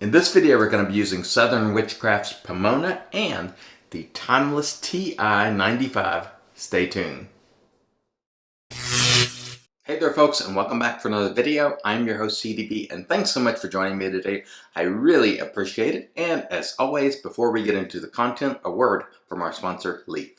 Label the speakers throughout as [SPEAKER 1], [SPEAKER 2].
[SPEAKER 1] In this video, we're going to be using Southern Witchcrafts Pomona and the Timeless TI-95. Stay tuned. Hey there folks, and welcome back for another video. I'm your host CDB, and thanks so much for joining me today. I really appreciate it. And as always, before we get into the content, a word from our sponsor, Leaf.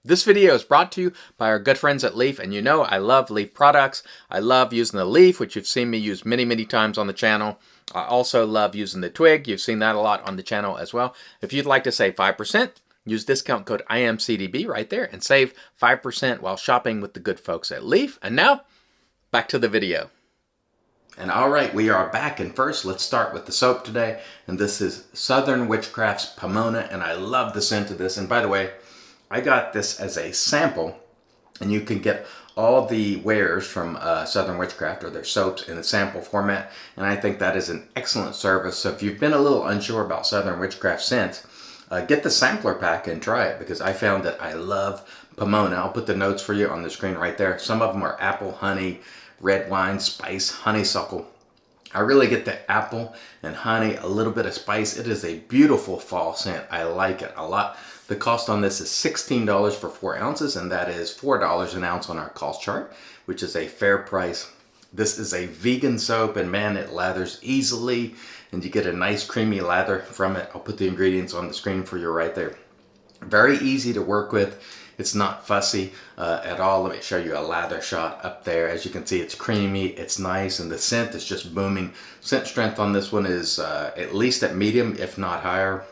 [SPEAKER 1] This video is brought to you by our good friends at Leaf, and you know I love Leaf products. I love using the Leaf, which you've seen me use many times on the channel. I also love using the Twig. You've seen that a lot on the channel as well. If you'd like to save 5%, use discount code IAMCDB right there and save 5% while shopping with the good folks at Leaf. And now, back to the video. And all right, we are back, and first let's start with the soap today. And this is Southern Witchcrafts Pomona, and I love the scent of this. And by the way, I got this as a sample, and you can get all the wares from Southern Witchcraft or their soaps in a sample format, and I think that is an excellent service. So if you've been a little unsure about Southern Witchcraft scents, get the sampler pack and try it, because I found that I love Pomona. I'll put the notes for you on the screen right there. Some of them are apple, honey, red wine, spice, honeysuckle. I really get the apple and honey, a little bit of spice. It is a beautiful fall scent. I like it a lot. The cost on this is $16 for 4 ounces, and that is $4 an ounce on our cost chart, which is a fair price. This is a vegan soap, and man, it lathers easily, and you get a nice creamy lather from it. I'll put the ingredients on the screen for you right there. Very easy to work with. It's not fussy at all. Let me show you a lather shot up there. As you can see, it's creamy, it's nice, and the scent is just booming. Scent strength on this one is at least at medium, if not higher.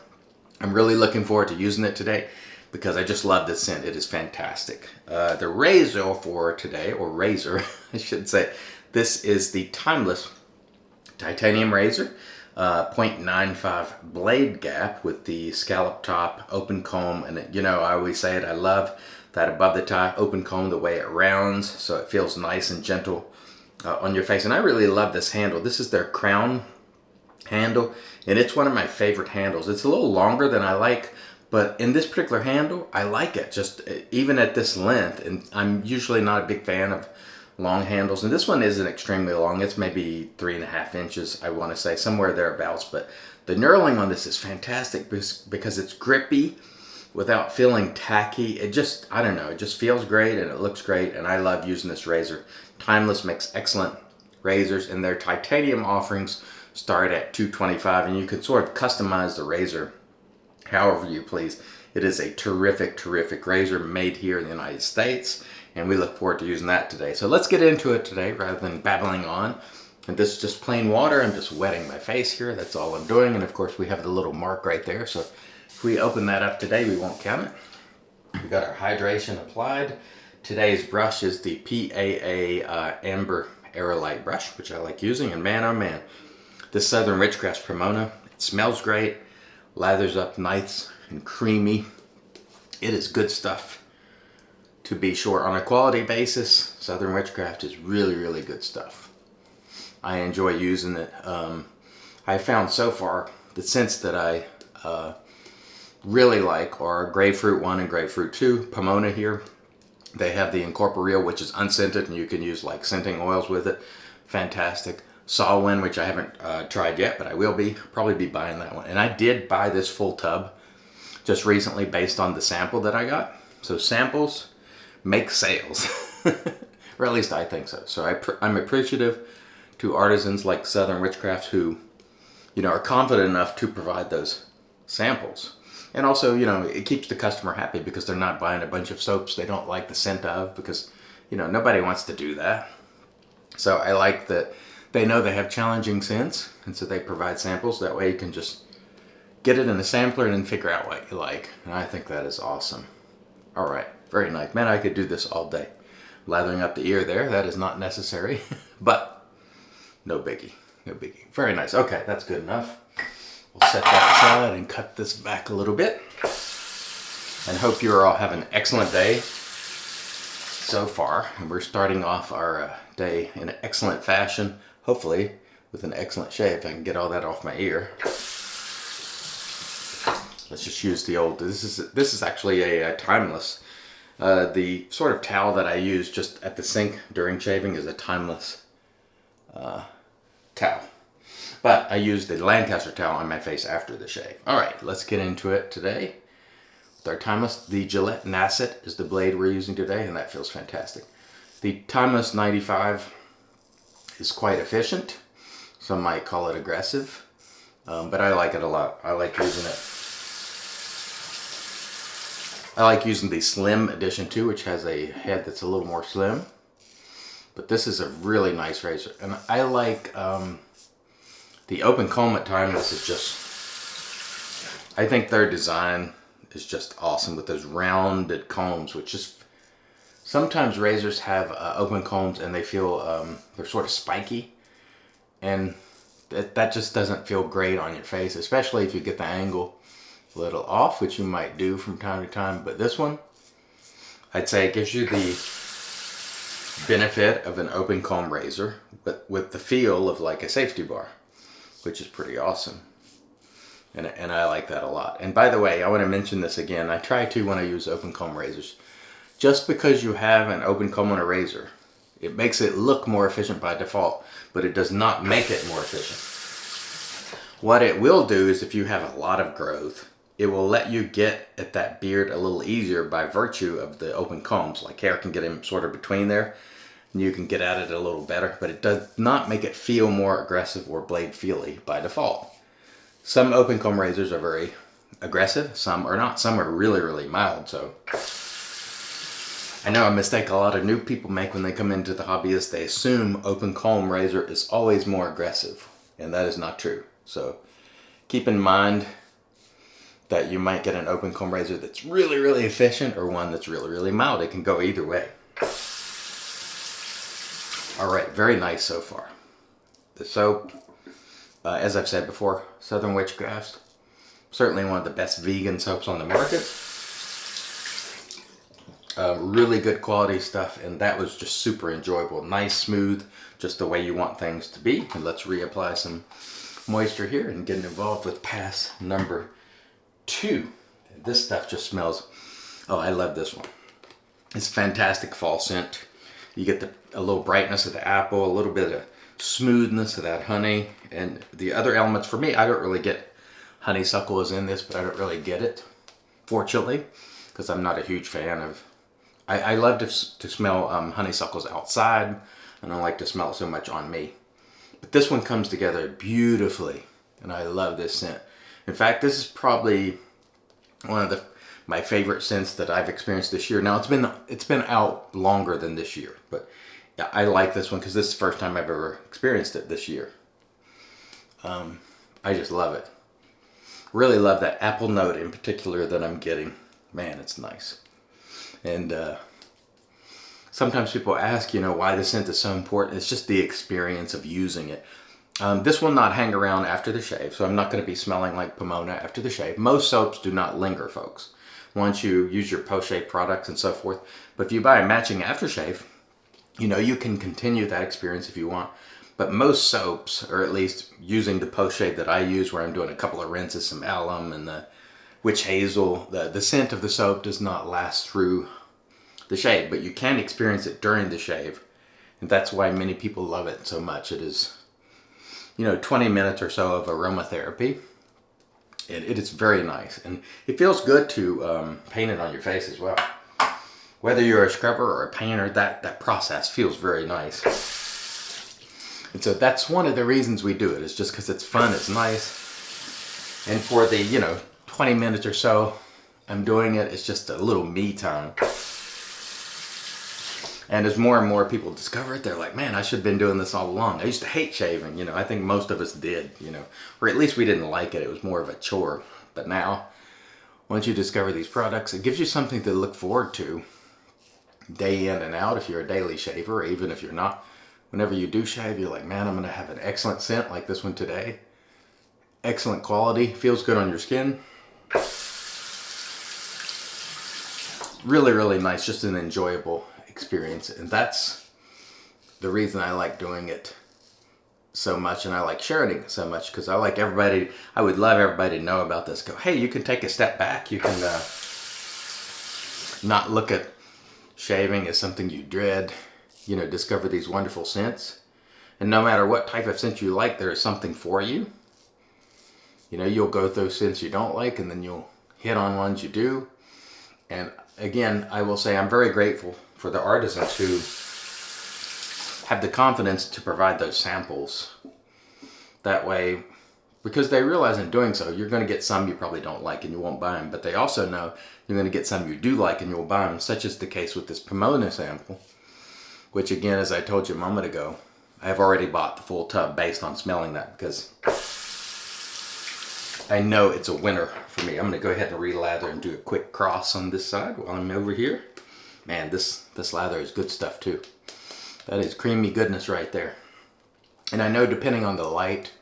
[SPEAKER 1] I'm really looking forward to using it today because I just love this scent. It is fantastic. The razor for today, or razor, I should say, this is the Timeless Titanium Razor, 0.95 blade gap with the scallop top, open comb, and you know, I always say it, I love that above the tie open comb, the way it rounds, so it feels nice and gentle on your face. And I really love this handle. This is their crown handle, and it's one of my favorite handles. It's a little longer than I like, but in this particular handle, I like it, just even at this length. And I'm usually not a big fan of long handles, and this one isn't extremely long. It's maybe 3.5 inches, I want to say, somewhere thereabouts. But the knurling on this is fantastic because it's grippy without feeling tacky. It just, I don't know, it just feels great and it looks great, and I love using this razor. Timeless makes excellent razors, and their titanium offerings start at $225, and you can sort of customize the razor however you please. It is a terrific razor made here in the United States, and we look forward to using that today. So let's get into it today rather than babbling on. And this is just plain water. I'm just wetting my face here. That's all I'm doing. And of course we have the little mark right there. So if we open that up today, we won't count it. We got our hydration applied. Today's brush is the PAA Amber Aerolite brush, which I like using. And man, oh man, this Southern Witchcrafts Pomona, it smells great, lathers up nice and creamy. It is good stuff, to be sure. On a quality basis, Southern Witchcraft is really good stuff. I enjoy using it. I found so far the scents that I really like are Grapefruit 1 and Grapefruit 2, Pomona here. They have the Incorporeal, which is unscented, and you can use like scenting oils with it. Fantastic. Solwyn, which I haven't tried yet, but I will probably be buying that one. And I did buy this full tub just recently based on the sample that I got. So samples make sales, or at least I think so. So I'm appreciative to artisans like Southern Witchcrafts who, you know, are confident enough to provide those samples. And also, you know, it keeps the customer happy because they're not buying a bunch of soaps they don't like the scent of, because, you know, nobody wants to do that. So I like that they know they have challenging scents, and so they provide samples. That way you can just get it in a sampler and then figure out what you like. And I think that is awesome. All right, very nice. Man, I could do this all day. Lathering up the ear there, that is not necessary, but no biggie, no biggie. Very nice. Okay, that's good enough. We'll set that aside and cut this back a little bit. And hope you're all having an excellent day so far. And we're starting off our day in an excellent fashion. Hopefully with an excellent shave. If I can get all that off my ear. Let's just use the old, this is actually a Timeless. The sort of towel that I use just at the sink during shaving is a Timeless towel. But I used the Lancaster towel on my face after the shave. All right, let's get into it today. With our timeless, the Gillette Nasset is the blade we're using today, and that feels fantastic. The Timeless 95 is quite efficient. Some might call it aggressive, but I like it a lot. I like using it. I like using the Slim Edition too, which has a head that's a little more slim. But this is a really nice razor, and I like the open comb at Timeless is just, I think their design is just awesome with those rounded combs, which just, sometimes razors have open combs and they feel, they're sort of spiky, and that just doesn't feel great on your face, especially if you get the angle a little off, which you might do from time to time. But this one, I'd say it gives you the benefit of an open comb razor, but with the feel of like a safety bar, which is pretty awesome. And I like that a lot. And by the way, I want to mention this again. I try to, when I use open comb razors, just because you have an open comb on a razor, it makes it look more efficient by default, but it does not make it more efficient. What it will do is, if you have a lot of growth, it will let you get at that beard a little easier by virtue of the open combs. Like hair can get in sort of between there, and you can get at it a little better, but it does not make it feel more aggressive or blade feely by default. Some open comb razors are very aggressive, some are not. Some are really, really mild. So I know a mistake a lot of new people make when they come into the hobby is they assume open comb razor is always more aggressive, and that is not true. So keep in mind that you might get an open comb razor that's really, really efficient, or one that's really, really mild. It can go either way. All right, very nice so far. The soap, as I've said before, Southern Witchcrafts, certainly one of the best vegan soaps on the market. Really good quality stuff, and that was just super enjoyable. Nice, smooth, just the way you want things to be. And let's reapply some moisture here and get involved with pass number 2. This stuff just smells, oh, I love this one. It's a fantastic fall scent. You get a little brightness of the apple, a little bit of smoothness of that honey, and the other elements. For me, I don't really get honeysuckle is in this, but I don't really get it, fortunately, because I'm not a huge fan of, I love to smell honeysuckles outside, and I like to smell it so much on me. But this one comes together beautifully, and I love this scent. In fact, this is probably one of my favorite scents that I've experienced this year. Now, it's been out longer than this year, but yeah, I like this one because this is the first time I've ever experienced it this year. I just love it. Really love that apple note in particular that I'm getting. Man, it's nice. And sometimes people ask, why the scent is so important. It's just the experience of using it. This will not hang around after the shave, so I'm not going to be smelling like Pomona after the shave. Most soaps do not linger, folks, once you use your post-shave products and so forth. But if you buy a matching aftershave, you can continue that experience if you want. But most soaps, or at least using the post-shave that I use, where I'm doing a couple of rinses, some alum and the witch hazel, the scent of the soap does not last through the shave, but you can experience it during the shave. And that's why many people love it so much. It is, 20 minutes or so of aromatherapy. It is very nice, and it feels good to paint it on your face as well. Whether you're a scrubber or a painter, that process feels very nice. And so that's one of the reasons we do it, is just because it's fun, it's nice. And for the, 20 minutes or so I'm doing it, it's just a little me time. And as more and more people discover it, they're like, man, I should have been doing this all along. I used to hate shaving, I think most of us did, or at least we didn't like it. It was more of a chore. But now, once you discover these products, it gives you something to look forward to day in and out if you're a daily shaver, or even if you're not. Whenever you do shave, you're like, man, I'm going to have an excellent scent like this one today. Excellent quality, feels good on your skin. Really, really nice, just an enjoyable experience. And that's the reason I like doing it so much, and I like sharing it so much, because I would love everybody to know about this. Go, hey, you can take a step back. You can not look at shaving as something you dread. Discover these wonderful scents. And no matter what type of scent you like, there is something for you. You know, you'll go through scents you don't like, and then you'll hit on ones you do. And again, I will say I'm very grateful for the artisans who have the confidence to provide those samples. That way, because they realize in doing so, you're going to get some you probably don't like and you won't buy them. But they also know you're going to get some you do like and you'll buy them, such is the case with this Pomona sample, which again, as I told you a moment ago, I have already bought the full tub based on smelling that because I know it's a winner for me. I'm going to go ahead and re-lather and do a quick cross on this side while I'm over here. Man, this lather is good stuff too. That is creamy goodness right there. And I know depending on the light,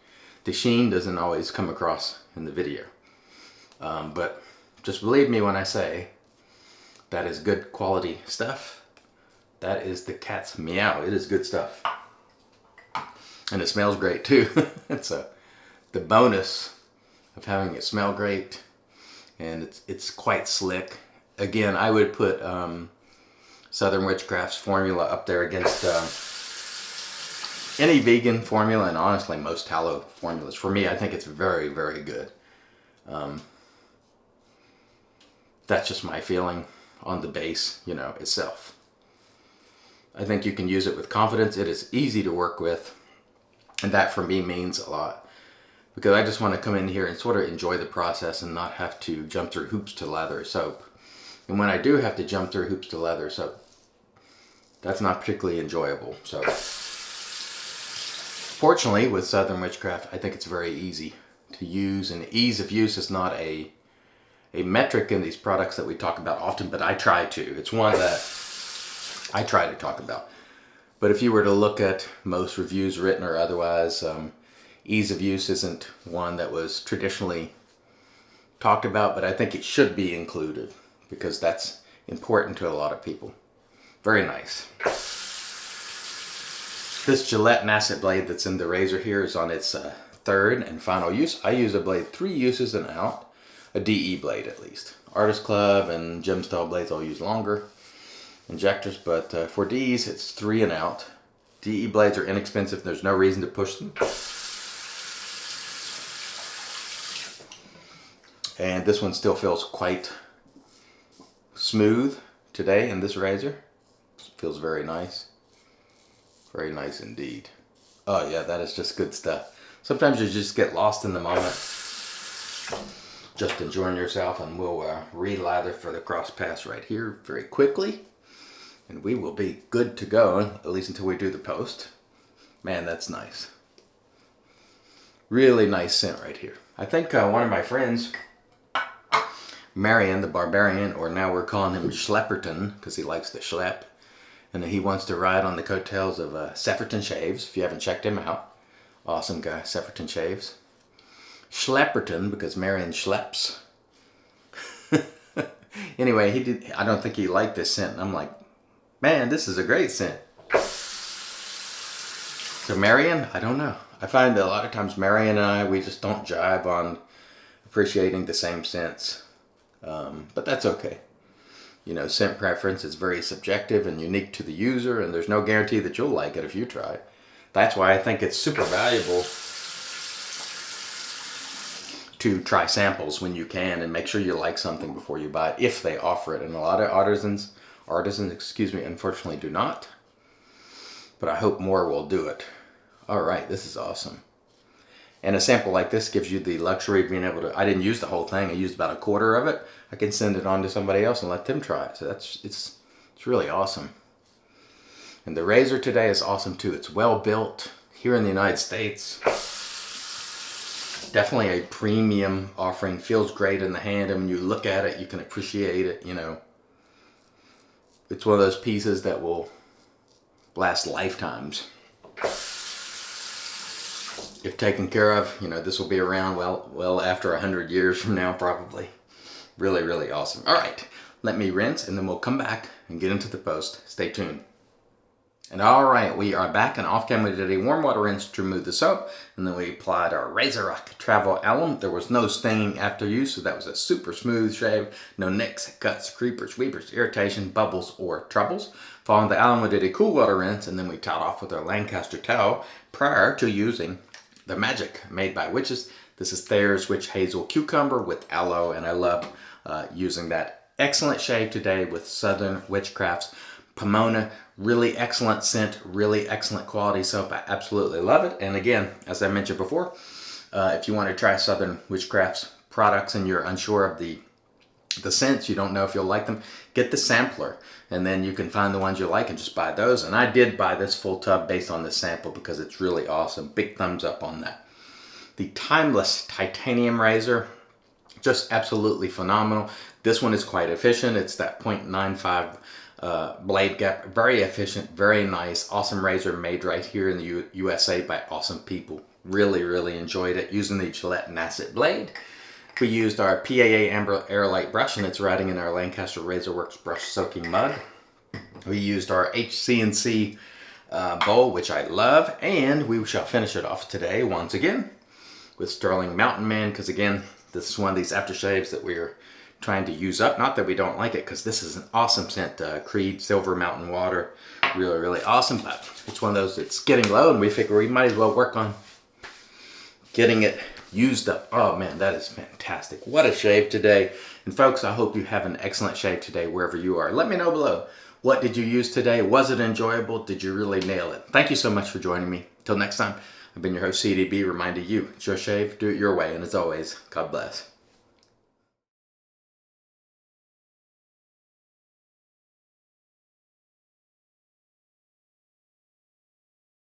[SPEAKER 1] the sheen doesn't always come across in the video. But just believe me when I say that is good quality stuff. That is the cat's meow. It is good stuff. And it smells great too. So the bonus of having it smell great, and it's quite slick. Again, I would put Southern Witchcrafts formula up there against any vegan formula, and honestly most tallow formulas. For me, I think it's very, very good. That's just my feeling on the base, you know, itself. I think you can use it with confidence. It is easy to work with, and that for me means a lot, because I just want to come in here and sort of enjoy the process and not have to jump through hoops to lather soap. And when I do have to jump through hoops to lather soap, that's not particularly enjoyable. So fortunately with Southern Witchcraft, I think it's very easy to use, and ease of use is not a metric in these products that we talk about often, but I try to. It's one that I try to talk about. But if you were to look at most reviews, written or otherwise, ease of use isn't one that was traditionally talked about, but I think it should be included because that's important to a lot of people. Very nice. This Gillette Nasset blade that's in the razor here is on its third and final use. I use a blade 3 uses and out. A DE blade at least. Artist Club and gem style blades I'll use longer. Injectors, but for D's it's 3 and out. DE blades are inexpensive. There's no reason to push them. And this one still feels quite smooth today in this razor. Feels very nice. Very nice indeed. Oh yeah, that is just good stuff. Sometimes you just get lost in the moment, just enjoying yourself, and we'll re-lather for the cross pass right here very quickly. And we will be good to go, at least until we do the post. Man, that's nice. Really nice scent right here. I think one of my friends, Marion the Barbarian, or now we're calling him Schlepperton because he likes to schlep, and he wants to ride on the coattails of Sefferton Shaves. If you haven't checked him out, awesome guy, Sefferton Shaves. Schlepperton because Marion schleps. Anyway, he did. I don't think he liked this scent, and I'm like, man, this is a great scent. So Marion, I don't know. I find that a lot of times Marion and I, we just don't jive on appreciating the same scents. But that's okay. You know, scent preference is very subjective and unique to the user, and there's no guarantee that you'll like it if you try. That's why I think it's super valuable to try samples when you can and make sure you like something before you buy it, if they offer it. And a lot of artisans, unfortunately do not. But I hope more will do it. All right, this is awesome. And a sample like this gives you the luxury of being able to, I didn't use the whole thing, I used about a quarter of it. I can send it on to somebody else and let them try it. So it's really awesome. And the razor today is awesome too. It's well built here in the United States. Definitely a premium offering. Feels great in the hand, and when you look at it, you can appreciate it, you know. It's one of those pieces that will last lifetimes. If taken care of, you know, this will be around well after 100 years from now, probably. Really, really awesome. All right, let me rinse, and then we'll come back and get into the post. Stay tuned. And all right, we are back, and off camera we did a warm water rinse to remove the soap, and then we applied our Razor Rock Travel Alum. There was no stinging after use, so that was a super smooth shave. No nicks, cuts, creepers, weepers, irritation, bubbles, or troubles. Following the alum, we did a cool water rinse, and then we towed off with our Lancaster towel prior to using the Magic made by Witches. This is Thayer's Witch Hazel Cucumber with aloe, and I love using that. Excellent shave today with Southern Witchcrafts Pomona. Really excellent scent, really excellent quality soap. I absolutely love it. And again, as I mentioned before, if you want to try Southern Witchcrafts products and you're unsure of the scents, you don't know if you'll like them, get the sampler, and then you can find the ones you like and just buy those. And I did buy this full tub based on the sample because it's really awesome. Big thumbs up on that. The Timeless Titanium Razor, just absolutely phenomenal. This one is quite efficient. It's that 0.95 blade gap. Very efficient, very nice, awesome razor made right here in the USA by awesome people. Really, really enjoyed it. Using the Gillette Nasset blade. We used our PAA Amber Aerolite brush, and it's riding in our Lancaster Razorworks brush soaking mug. We used our HCNC bowl, which I love, and we shall finish it off today once again with Stirling Mountain Man, because again, this is one of these aftershaves that we're trying to use up. Not that we don't like it, because this is an awesome scent. Creed Silver Mountain Water. Really, really awesome, but it's one of those that's getting low, and we figure we might as well work on getting it used up. Oh man, that is fantastic. What a shave today. And folks, I hope you have an excellent shave today wherever you are. Let me know below. What did you use today? Was it enjoyable? Did you really nail it? Thank you so much for joining me. Till next time, I've been your host, CDB, reminding you, it's your shave, do it your way, and as always, God bless.